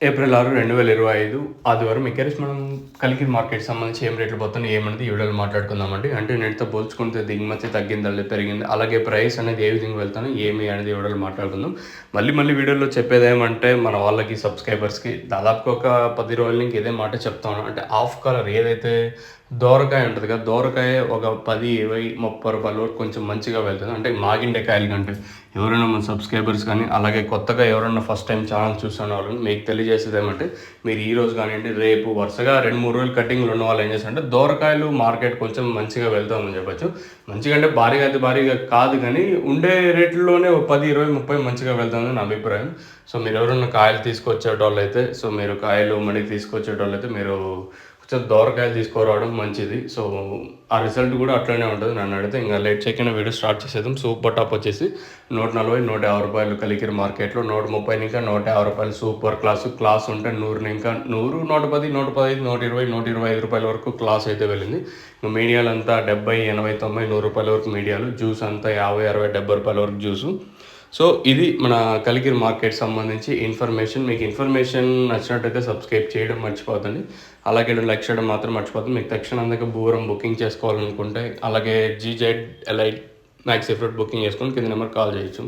April 6, 2025 ఆదివారం. ఇక్కడికి మనం కలికిరి మార్కెట్ సంబంధించి ఏం రేట్లు పోతున్నాయి ఏమనేది ఈ వీడియోలో మాట్లాడుకుందామండి. అంటే నేటితో పోల్చుకుంటే దిగుమతి తగ్గిందా పెరిగింది, అలాగే ప్రైస్ అనేది ఏ విధంగా వెళ్తాను ఏమి అనేది ఈ వీడియోలో మాట్లాడుకుందాం. మళ్ళీ వీడియోలో చెప్పేది ఏమంటే మన వాళ్ళకి సబ్స్క్రైబర్స్కి దాదాపుగా ఒక 10 రోజుల నుంచి ఇదే మాట చెప్తాను. అంటే ఆఫ్ కలర్ ఏదైతే దోరకాయ ఉంటుంది కదా, దోరకాయ ఒక 10, 20, 30 రూపాయల వరకు కొంచెం మంచిగా వెళ్తుంది. అంటే మాగిండే కాయలు కంటే ఎవరైనా మన సబ్స్క్రైబర్స్ కానీ అలాగే కొత్తగా ఎవరైనా ఫస్ట్ టైం ఛానల్ చూస్తున్న వాళ్ళని మీకు తెలియజేసేది ఏమంటే, మీరు ఈ రోజు కానివ్వండి రేపు వరుసగా 2-3 రోజులు కటింగ్లు ఉన్న వాళ్ళు ఏం చేస్తారంటే దోరకాయలు మార్కెట్ కొంచెం మంచిగా వెళ్తామని చెప్పచ్చు. మంచిగా అంటే భారీగా కాదు కానీ ఉండే రేట్లలోనే 10, 20, 30 మంచిగా వెళ్తుందని నా అభిప్రాయం. సో మీరు ఎవరైనా కాయలు తీసుకొచ్చేటోళ్ళు అయితే, సో మీరు కాయలు మడికి తీసుకొచ్చేటోళ్ళు అయితే మీరు కొంచెం దోరకాయలు తీసుకురావడం మంచిది. సో ఆ రిజల్ట్ కూడా అట్లనే ఉంటుంది నన్ను అడిగితే. ఇంకా లేట్ చేయకుండా వీడియో స్టార్ట్ చేసేద్దాం. సూపర్ టాప్ వచ్చేసి 140, 150 రూపాయలు కలికిరి మార్కెట్లో, 130 ఇంకా 150 రూపాయలు సూపర్ క్లాస్ ఉంటే 100 ఇంకా 100, 110, 115, 120, 125 రూపాయల వరకు క్లాస్ అయితే వెళ్ళింది. ఇంకా మీడియాలు అంతా 70, 80, 90, 100 రూపాయల వరకు మీడియాలు, జ్యూస్ అంతా 50, 60, 70 రూపాయల వరకు జ్యూసు. సో ఇది మన కలికిరి మార్కెట్ సంబంధించి ఇన్ఫర్మేషన్. మీకు ఇన్ఫర్మేషన్ నచ్చినట్టయితే సబ్స్క్రైబ్ చేయడం మర్చిపోతుంది, అలాగే లైక్ చేయడం మాత్రం మర్చిపోతుంది. మీకు తక్షణంగా బూరం బుకింగ్ చేసుకోవాలనుకుంటే అలాగే GZ Elite Maxi Fruit booking చేసుకొని కింద నెంబర్ కాల్ చేయొచ్చు.